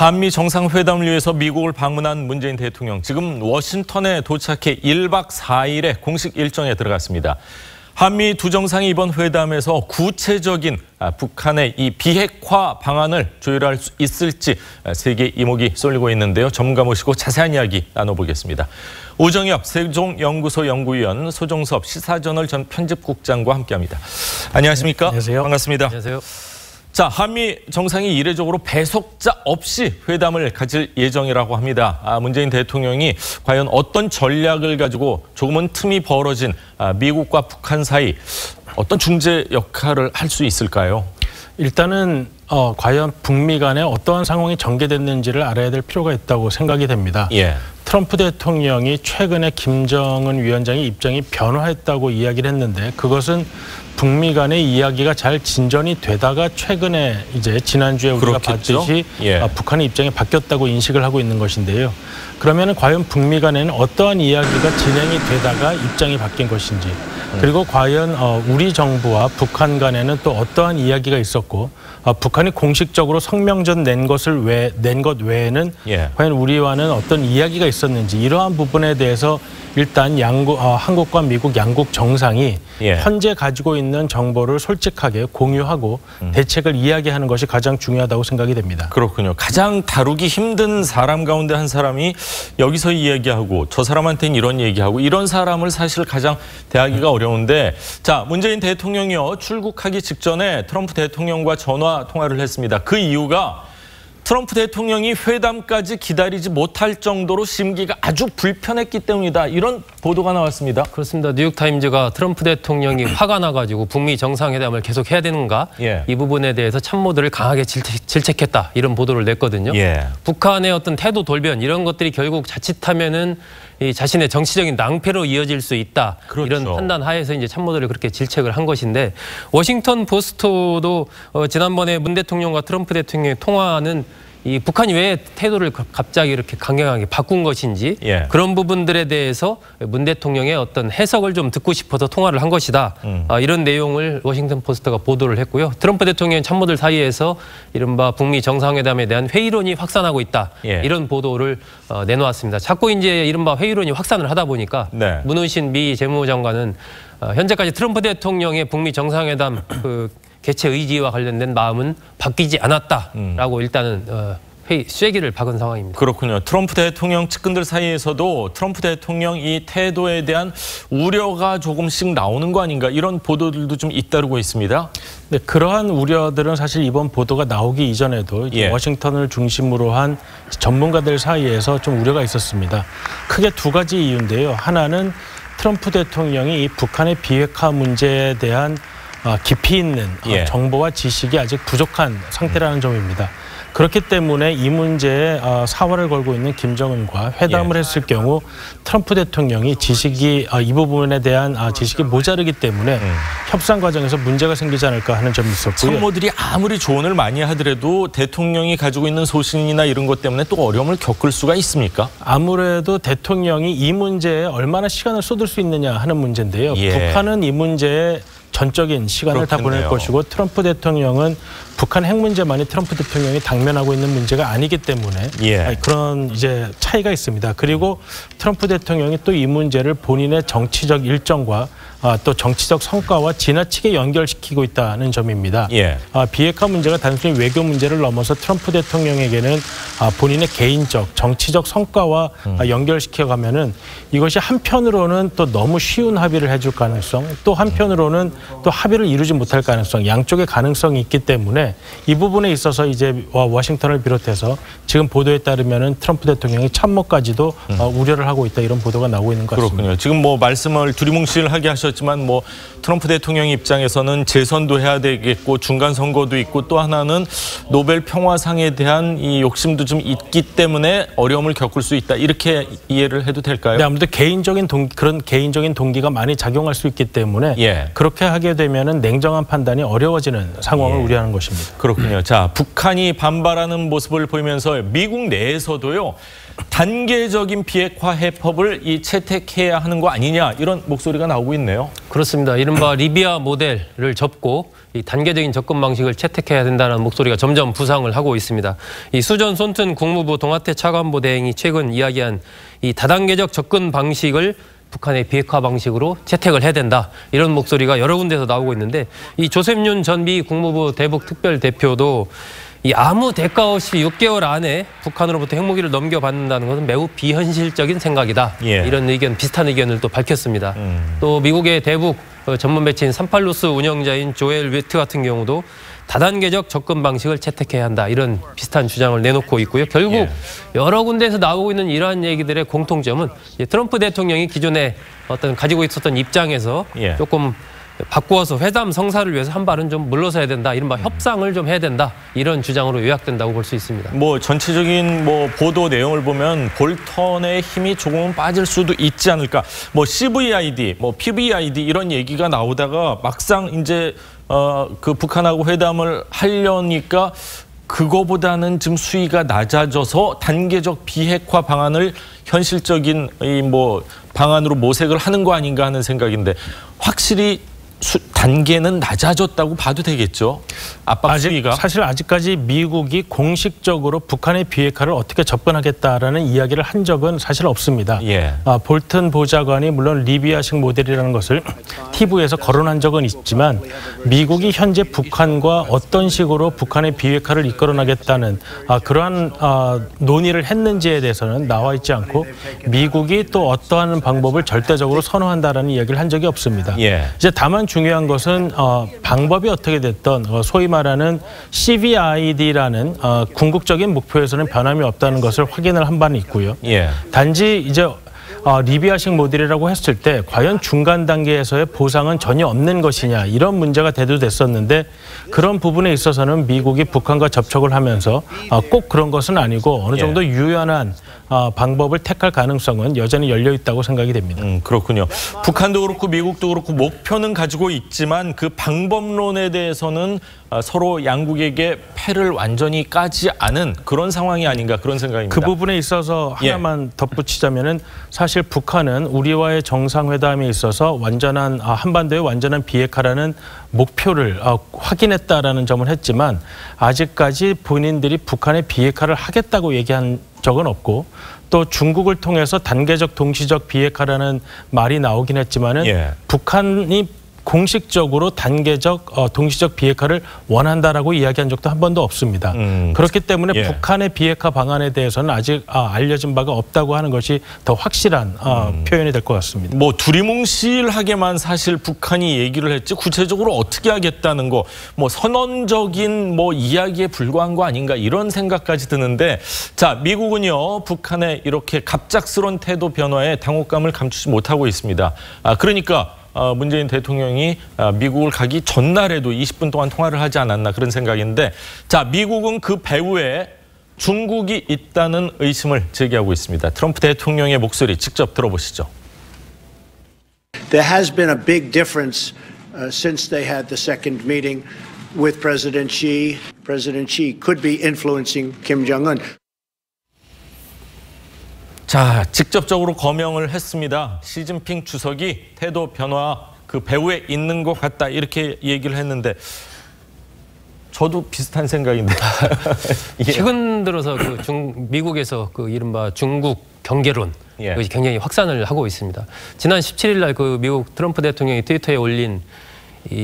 한미 정상회담을 위해서 미국을 방문한 문재인 대통령, 지금 워싱턴에 도착해 1박 4일의 공식 일정에 들어갔습니다. 한미 두 정상이 이번 회담에서 구체적인 북한의 이 비핵화 방안을 조율할 수 있을지 세계 이목이 쏠리고 있는데요. 전문가 모시고 자세한 이야기 나눠보겠습니다. 오정엽 세종연구소 연구위원, 소종섭 시사저널 전 편집국장과 함께합니다. 안녕하십니까? 안녕하세요. 반갑습니다. 안녕하세요. 자, 한미 정상이 이례적으로 배석자 없이 회담을 가질 예정이라고 합니다. 문재인 대통령이 과연 어떤 전략을 가지고 조금은 틈이 벌어진 미국과 북한 사이 어떤 중재 역할을 할 수 있을까요? 일단은 과연 북미 간에 어떠한 상황이 전개됐는지를 알아야 될 필요가 있다고 생각이 됩니다. 예. 트럼프 대통령이 최근에 김정은 위원장의 입장이 변화했다고 이야기를 했는데, 그것은 북미 간의 이야기가 잘 진전이 되다가 최근에 이제 지난주에 우리가 그렇겠죠? 봤듯이 예. 북한의 입장이 바뀌었다고 인식을 하고 있는 것인데요. 그러면 과연 북미 간에는 어떠한 이야기가 진행이 되다가 입장이 바뀐 것인지, 그리고 과연 우리 정부와 북한 간에는 또 어떠한 이야기가 있었고, 북한이 공식적으로 성명전 낸 것 외에는 과연 우리와는 어떤 이야기가 있었는지, 이러한 부분에 대해서 일단 한국과 미국 양국 정상이 현재 가지고 있는 정보를 솔직하게 공유하고 대책을 이야기하는 것이 가장 중요하다고 생각이 됩니다. 그렇군요. 가장 다루기 힘든 사람 가운데 한 사람이 여기서 이야기하고 저 사람한테는 이런 얘기하고, 이런 사람을 사실 가장 대하기가 어려운데, 자, 문재인 대통령이요, 출국하기 직전에 트럼프 대통령과 전화 통화를 했습니다. 그 이유가 트럼프 대통령이 회담까지 기다리지 못할 정도로 심기가 아주 불편했기 때문이다, 이런 보도가 나왔습니다. 그렇습니다. 뉴욕타임즈가 트럼프 대통령이 화가 나가지고 북미 정상회담을 계속 해야 되는가, 이 부분에 대해서 참모들을 강하게 질책했다, 이런 보도를 냈거든요. 북한의 어떤 태도 돌변, 이런 것들이 결국 자칫하면은 이 자신의 정치적인 낭패로 이어질 수 있다. 그렇죠. 이런 판단 하에서 이제 참모들을 그렇게 질책을 한 것인데, 워싱턴 포스트도 지난번에 문 대통령과 트럼프 대통령의 통화는 이 북한이 왜 태도를 갑자기 이렇게 강경하게 바꾼 것인지, 그런 부분들에 대해서 문 대통령의 어떤 해석을 좀 듣고 싶어서 통화를 한 것이다. 이런 내용을 워싱턴 포스트가 보도를 했고요. 트럼프 대통령 참모들 사이에서 이른바 북미 정상회담에 대한 회의론이 확산하고 있다. 이런 보도를 내놓았습니다. 자꾸 이제 이른바 회의론이 확산을 하다 보니까 문우신 미 재무장관은 현재까지 트럼프 대통령의 북미 정상회담 개최 의지와 관련된 마음은 바뀌지 않았다라고 일단은 쐐기를 박은 상황입니다. 그렇군요. 트럼프 대통령 측근들 사이에서도 트럼프 대통령 이 태도에 대한 우려가 조금씩 나오는 거 아닌가, 이런 보도들도 좀 잇따르고 있습니다. 네, 그러한 우려들은 사실 이번 보도가 나오기 이전에도 워싱턴을 중심으로 한 전문가들 사이에서 좀 우려가 있었습니다. 크게 두 가지 이유인데요. 하나는 트럼프 대통령이 이 북한의 비핵화 문제에 대한 깊이 있는 정보와 지식이 아직 부족한 상태라는 점입니다. 그렇기 때문에 이 문제에 사활을 걸고 있는 김정은과 회담을 했을 경우 트럼프 대통령이 이 부분에 대한 지식이 모자르기 때문에 협상 과정에서 문제가 생기지 않을까 하는 점이 있었고요. 참모들이 아무리 조언을 많이 하더라도 대통령이 가지고 있는 소신이나 이런 것 때문에 또 어려움을 겪을 수가 있습니까? 아무래도 대통령이 이 문제에 얼마나 시간을 쏟을 수 있느냐 하는 문제인데요. 북한은 이 문제에 전적인 시간을 다 보낼 것이고, 트럼프 대통령은 북한 핵 문제만이 트럼프 대통령이 당면하고 있는 문제가 아니기 때문에 그런 이제 차이가 있습니다. 그리고 트럼프 대통령이 또 이 문제를 본인의 정치적 일정과 또 정치적 성과와 지나치게 연결시키고 있다는 점입니다. 비핵화 문제가 단순히 외교 문제를 넘어서 트럼프 대통령에게는 본인의 개인적, 정치적 성과와 연결시켜가면은 이것이 한편으로는 또 너무 쉬운 합의를 해줄 가능성, 또 한편으로는 또 합의를 이루지 못할 가능성, 양쪽의 가능성이 있기 때문에 이 부분에 있어서 이제 워싱턴을 비롯해서 지금 보도에 따르면은 트럼프 대통령이 참모까지도 우려를 하고 있다, 이런 보도가 나오고 있는 것 같습니다. 그렇군요. 지금 뭐 말씀을 두리뭉실하게 하셨지만 뭐 트럼프 대통령 입장에서는 재선도 해야 되겠고 중간 선거도 있고, 또 하나는 노벨 평화상에 대한 이 욕심도 좀 있기 때문에 어려움을 겪을 수 있다, 이렇게 이해를 해도 될까요? 네, 아무래도 그런 개인적인 동기가 많이 작용할 수 있기 때문에 그렇게 하게 되면은 냉정한 판단이 어려워지는 상황을 우려하는 것입니다. 그렇군요. 자, 북한이 반발하는 모습을 보이면서 미국 내에서도요, 단계적인 비핵화 해법을 채택해야 하는 거 아니냐 이런 목소리가 나오고 있네요. 그렇습니다. 이른바 리비아 모델을 접고 이 단계적인 접근 방식을 채택해야 된다는 목소리가 점점 부상을 하고 있습니다. 이 수전 손튼 국무부 동아태 차관보 대행이 최근 이야기한 이 다단계적 접근 방식을 북한의 비핵화 방식으로 채택을 해야 된다. 이런 목소리가 여러 군데서 나오고 있는데 이 조셉윤 전 미 국무부 대북 특별 대표도 이 아무 대가 없이 6개월 안에 북한으로부터 핵무기를 넘겨받는다는 것은 매우 비현실적인 생각이다. 이런 의견, 비슷한 의견을 또 밝혔습니다. 또 미국의 대북 전문 매체인 38뉴스 운영자인 조엘 위트 같은 경우도 다단계적 접근 방식을 채택해야 한다. 이런 비슷한 주장을 내놓고 있고요. 결국 여러 군데에서 나오고 있는 이러한 얘기들의 공통점은 트럼프 대통령이 기존에 어떤 가지고 있었던 입장에서 조금 바꾸어서 회담 성사를 위해서 한 발은 좀 물러서야 된다. 이른바 협상을 좀 해야 된다. 이런 주장으로 요약된다고 볼 수 있습니다. 전체적인 보도 내용을 보면 볼턴의 힘이 조금은 빠질 수도 있지 않을까. CVID, PVID 이런 얘기가 나오다가 막상 이제 그 북한하고 회담을 하려니까 그거보다는 좀 수위가 낮아져서 단계적 비핵화 방안을 현실적인 방안으로 모색을 하는 거 아닌가 하는 생각인데 확실히 단계는 낮아졌다고 봐도 되겠죠? 압박 수위가. 사실 아직까지 미국이 공식적으로 북한의 비핵화를 어떻게 접근하겠다라는 이야기를 한 적은 사실 없습니다. 볼튼 보좌관이 물론 리비아식 모델이라는 것을 TV에서 거론한 적은 있지만 미국이 현재 북한과 어떤 식으로 북한의 비핵화를 이끌어나겠다는 그러한 논의를 했는지에 대해서는 나와 있지 않고 미국이 또 어떠한 방법을 절대적으로 선호한다라는 이야기를 한 적이 없습니다. 이제 다만 중요한 것은 방법이 어떻게 됐던 소위 말하는 CVID라는 궁극적인 목표에서는 변함이 없다는 것을 확인을 한 바는 있고요. 단지 이제 리비아식 모델이라고 했을 때 과연 중간 단계에서의 보상은 전혀 없는 것이냐 이런 문제가 대두됐었는데 그런 부분에 있어서는 미국이 북한과 접촉을 하면서 꼭 그런 것은 아니고 어느 정도 유연한 방법을 택할 가능성은 여전히 열려 있다고 생각이 됩니다. 그렇군요. 북한도 그렇고 미국도 그렇고 목표는 가지고 있지만 그 방법론에 대해서는 서로 양국에게 패를 완전히 까지 않은 그런 상황이 아닌가 그런 생각입니다. 그 부분에 있어서 하나만 덧붙이자면은 사실 북한은 우리와의 정상회담에 있어서 완전한 한반도의 완전한 비핵화라는 목표를 확인했다라는 점을 했지만 아직까지 본인들이 북한의 비핵화를 하겠다고 얘기한 적은 없고 또 중국을 통해서 단계적 동시적 비핵화라는 말이 나오긴 했지만은 북한이 공식적으로 단계적 동시적 비핵화를 원한다라고 이야기한 적도 한 번도 없습니다. 그렇기 때문에 북한의 비핵화 방안에 대해서는 아직 알려진 바가 없다고 하는 것이 더 확실한 표현이 될 것 같습니다. 두리뭉실하게만 사실 북한이 얘기를 했지 구체적으로 어떻게 하겠다는 거 선언적인 이야기에 불과한 거 아닌가 이런 생각까지 드는데 자 미국은요 북한의 이렇게 갑작스러운 태도 변화에 당혹감을 감추지 못하고 있습니다. 그러니까 문재인 대통령이 미국을 가기 전날에도 20분 동안 통화를 하지 않았나 그런 생각인데 자 미국은 그 배후에 중국이 있다는 의심을 제기하고 있습니다. 트럼프 대통령의 목소리 직접 들어보시죠. There has been a big difference since they had the second meeting with President Xi. President Xi could be influencing Kim Jong-un. 자, 직접적으로 거명을 했습니다. 시진핑 주석이 태도 변화 그 배후에 있는 것 같다 이렇게 얘기를 했는데 저도 비슷한 생각인데. 최근 들어서 미국에서 이른바 중국 경계론 그것이 굉장히 확산을 하고 있습니다. 지난 17일 날 미국 트럼프 대통령이 트위터에 올린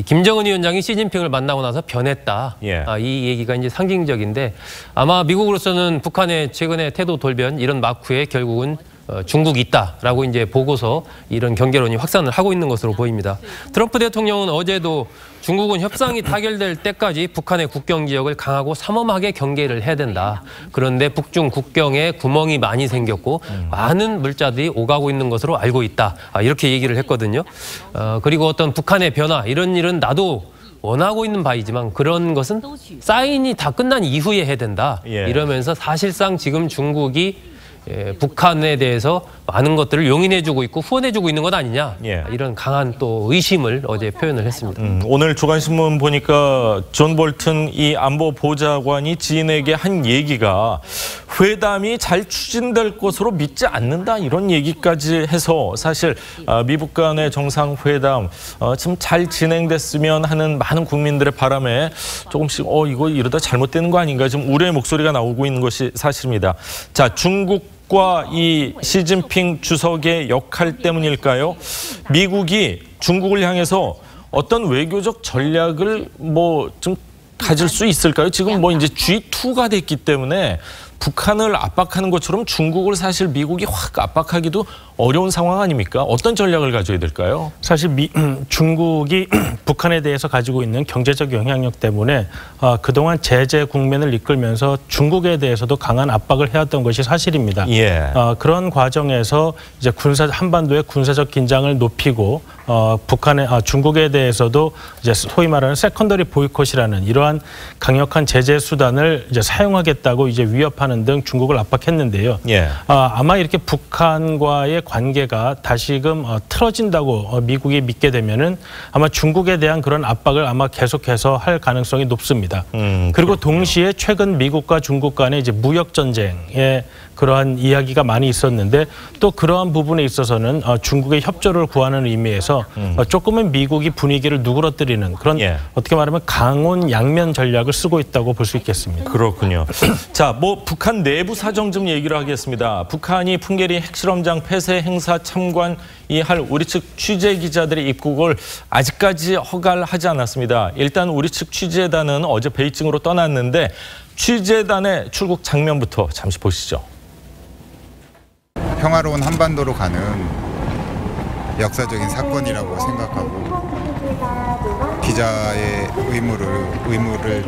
김정은 위원장이 시진핑을 만나고 나서 변했다. 이 얘기가 이제 상징적인데 아마 미국으로서는 북한의 최근의 태도 돌변 이런 마크에 결국은 중국이 있다라고 이제 보고서 이런 경계론이 확산을 하고 있는 것으로 보입니다. 트럼프 대통령은 어제도 중국은 협상이 타결될 때까지 북한의 국경 지역을 강하고 삼엄하게 경계를 해야 된다. 그런데 북중 국경에 구멍이 많이 생겼고 많은 물자들이 오가고 있는 것으로 알고 있다. 이렇게 얘기를 했거든요. 그리고 어떤 북한의 변화 이런 일은 나도 원하고 있는 바이지만 그런 것은 사인이 다 끝난 이후에 해야 된다. 이러면서 사실상 지금 중국이 북한에 대해서 많은 것들을 용인해주고 있고 후원해주고 있는 것 아니냐 이런 강한 또 의심을 어제 표현을 했습니다. 오늘 조간신문 보니까 존 볼튼 이 안보 보좌관이 지인에게 한 얘기가 회담이 잘 추진될 것으로 믿지 않는다 이런 얘기까지 해서 사실 미북 간의 정상회담 좀 잘 진행됐으면 하는 많은 국민들의 바람에 조금씩 이거 이러다 잘못되는 거 아닌가 좀 우려의 목소리가 나오고 있는 것이 사실입니다. 자, 중국과 이 시진핑 주석의 역할 때문일까요? 미국이 중국을 향해서 어떤 외교적 전략을 좀 가질 수 있을까요? 지금 이제 G2가 됐기 때문에 북한을 압박하는 것처럼 중국을 사실 미국이 확 압박하기도 어려운 상황 아닙니까? 어떤 전략을 가져야 될까요? 사실 중국이 북한에 대해서 가지고 있는 경제적 영향력 때문에 그동안 제재 국면을 이끌면서 중국에 대해서도 강한 압박을 해왔던 것이 사실입니다. 그런 과정에서 이제 한반도의 군사적 긴장을 높이고 중국에 대해서도 이제 소위 말하는 세컨더리 보이콧이라는 이러한 강력한 제재 수단을 이제 사용하겠다고 이제 위협하는 등 중국을 압박했는데요. 아마 이렇게 북한과의 관계가 다시금 틀어진다고 미국이 믿게 되면은 아마 중국에 대한 그런 압박을 아마 계속해서 할 가능성이 높습니다. 그리고 동시에 최근 미국과 중국 간의 이제 무역 전쟁에 그러한 이야기가 많이 있었는데 또 그러한 부분에 있어서는 중국의 협조를 구하는 의미에서 조금은 미국이 분위기를 누그러뜨리는 그런 어떻게 말하면 강원 양면 전략을 쓰고 있다고 볼 수 있겠습니다. 그렇군요. 자, 북한 내부 사정 좀 얘기를 하겠습니다. 북한이 풍계리 핵실험장 폐쇄 행사 참관이 할 우리 측 취재 기자들의 입국을 아직까지 허가를 하지 않았습니다. 일단 우리 측 취재단은 어제 베이징으로 떠났는데 취재단의 출국 장면부터 잠시 보시죠. 평화로운 한반도로 가는 역사적인 사건이라고 생각하고 기자의 의무를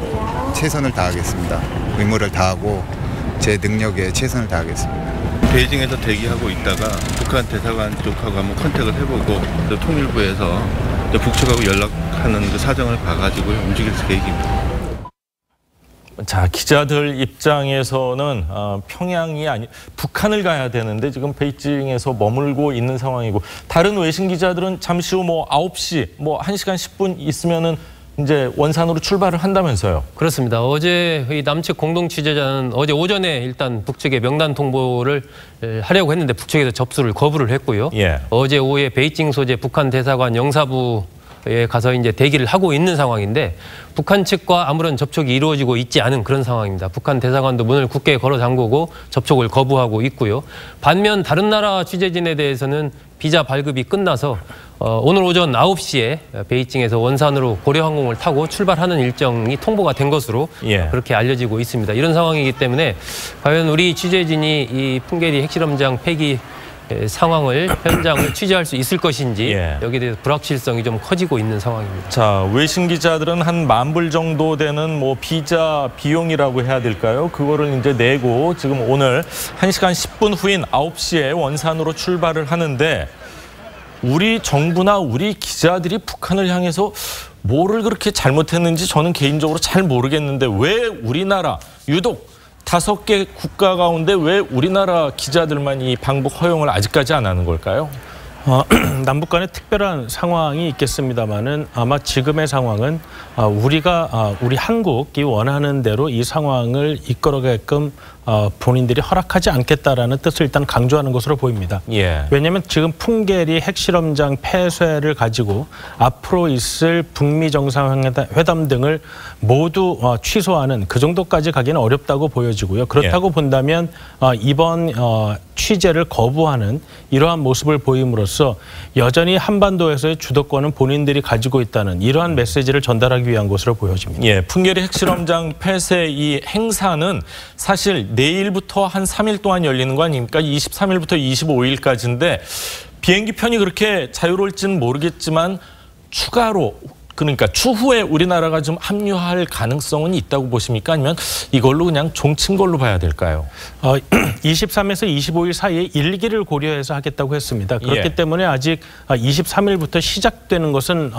최선을 다하겠습니다. 의무를 다하고 제 능력에 최선을 다하겠습니다. 베이징에서 대기하고 있다가 북한 대사관 쪽하고 한번 컨택을 해보고 또 통일부에서 북측하고 연락하는 그 사정을 봐가지고 움직일 계획입니다. 자, 기자들 입장에서는 북한을 가야 되는데 지금 베이징에서 머물고 있는 상황이고 다른 외신 기자들은 잠시 후 9시 1시간 10분 있으면은 이제 원산으로 출발을 한다면서요. 그렇습니다. 어제 이 남측 공동 취재자는 어제 오전에 일단 북측에 명단 통보를 하려고 했는데 북측에서 접수를 거부를 했고요. 어제 오후에 베이징 소재 북한 대사관 영사부에 가서 이제 대기를 하고 있는 상황인데 북한 측과 아무런 접촉이 이루어지고 있지 않은 그런 상황입니다. 북한 대사관도 문을 굳게 걸어 잠그고 접촉을 거부하고 있고요. 반면 다른 나라 취재진에 대해서는 비자 발급이 끝나서 오늘 오전 9시에 베이징에서 원산으로 고려항공을 타고 출발하는 일정이 통보가 된 것으로 그렇게 알려지고 있습니다. 이런 상황이기 때문에 과연 우리 취재진이 이 풍계리 핵실험장 폐기 현장을 취재할 수 있을 것인지 여기에 대해서 불확실성이 좀 커지고 있는 상황입니다. 자, 외신 기자들은 한 10,000불 정도 되는 비자 비용이라고 해야 될까요? 그거를 이제 내고 지금 오늘 1시간 10분 후인 9시에 원산으로 출발을 하는데 우리 정부나 우리 기자들이 북한을 향해서 뭐를 그렇게 잘못했는지 저는 개인적으로 잘 모르겠는데 왜 우리나라 유독 5개 국가 가운데 왜 우리나라 기자들만 이 방북 허용을 아직까지 안 하는 걸까요? 남북 간에 특별한 상황이 있겠습니다만은 아마 지금의 상황은 우리 한국이 원하는 대로 이 상황을 이끌어가게끔 본인들이 허락하지 않겠다라는 뜻을 일단 강조하는 것으로 보입니다. 왜냐하면 지금 풍계리 핵실험장 폐쇄를 가지고 앞으로 있을 북미 정상회담 등을 모두 취소하는 그 정도까지 가기는 어렵다고 보여지고요. 그렇다고 본다면 이번 취재를 거부하는 이러한 모습을 보임으로써 여전히 한반도에서의 주도권은 본인들이 가지고 있다는 이러한 메시지를 전달하기 위한 것으로 보여집니다. 풍계리 핵실험장 폐쇄 이 행사는 사실 내일부터 한 3일 동안 열리는 거 아닙니까? 23일부터 25일까지인데 비행기 편이 그렇게 자유로울지는 모르겠지만 추가로 그러니까 추후에 우리나라가 좀 합류할 가능성은 있다고 보십니까? 아니면 이걸로 그냥 종친 걸로 봐야 될까요? 23에서 25일 사이에 1기를 고려해서 하겠다고 했습니다. 그렇기 때문에 아직 23일부터 시작되는 것은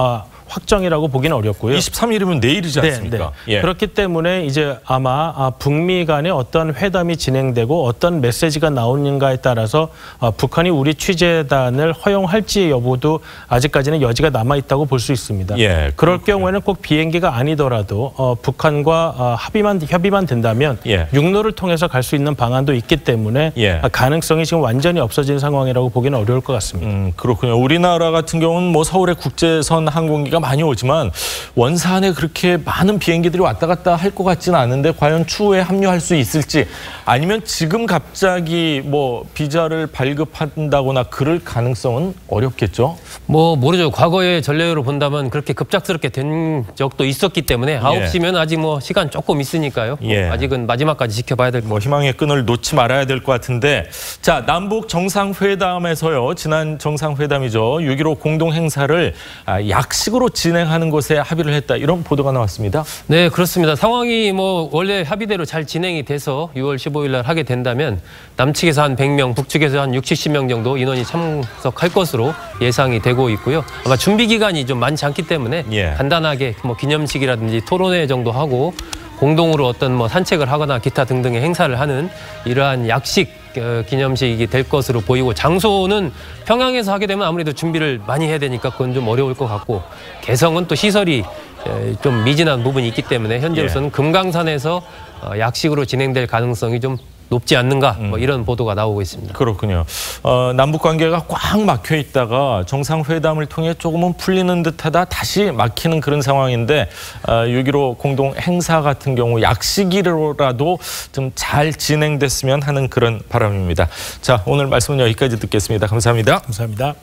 확정이라고 보기는 어렵고요. 23일이면 내일이지 않습니까? 예. 그렇기 때문에 이제 아마 북미 간에 어떤 회담이 진행되고 어떤 메시지가 나오는가에 따라서 북한이 우리 취재단을 허용할지 여부도 아직까지는 여지가 남아 있다고 볼 수 있습니다. 예, 그럴 경우에는 꼭 비행기가 아니더라도 북한과 협의만 된다면 예. 육로를 통해서 갈 수 있는 방안도 있기 때문에 예. 가능성이 지금 완전히 없어진 상황이라고 보기는 어려울 것 같습니다. 그렇군요. 우리나라 같은 경우는 뭐 서울에 국제선 항공기가 많이 오지만 원산에 그렇게 많은 비행기들이 왔다 갔다 할 것 같지는 않은데 과연 추후에 합류할 수 있을지 아니면 지금 갑자기 뭐 비자를 발급한다거나 그럴 가능성은 어렵겠죠? 뭐 모르죠. 과거의 전례로 본다면 그렇게 급작스럽게 된 적도 있었기 때문에 9시면 아직 뭐 시간 조금 있으니까요. 예. 아직은 마지막까지 지켜봐야 될 것 같아요. 희망의 끈을 놓지 말아야 될 것 같은데 자, 남북 정상회담에서요. 지난 정상회담이죠. 6.15 공동행사를 약식으로 진행하는 것에 합의를 했다. 이런 보도가 나왔습니다. 네, 그렇습니다. 상황이 뭐 원래 합의대로 잘 진행이 돼서 6월 15일 날 하게 된다면 남측에서 한 100명, 북측에서 한 60, 70명 정도 인원이 참석할 것으로 예상이 되고 있고요. 아마 준비 기간이 좀 많지 않기 때문에 간단하게 뭐 기념식이라든지 토론회 정도 하고 공동으로 어떤 뭐 산책을 하거나 기타 등등의 행사를 하는 이러한 약식 기념식이 될 것으로 보이고 장소는 평양에서 하게 되면 아무래도 준비를 많이 해야 되니까 그건 좀 어려울 것 같고 개성은 또 시설이 좀 미진한 부분이 있기 때문에 현재로서는 금강산에서 약식으로 진행될 가능성이 좀 높지 않는가 뭐 이런 보도가 나오고 있습니다. 그렇군요. 남북 관계가 꽉 막혀 있다가 정상회담을 통해 조금은 풀리는 듯하다 다시 막히는 그런 상황인데 6.15 공동 행사 같은 경우 약식이라도 좀 잘 진행됐으면 하는 그런 바람입니다. 자, 오늘 말씀은 여기까지 듣겠습니다. 감사합니다. 감사합니다.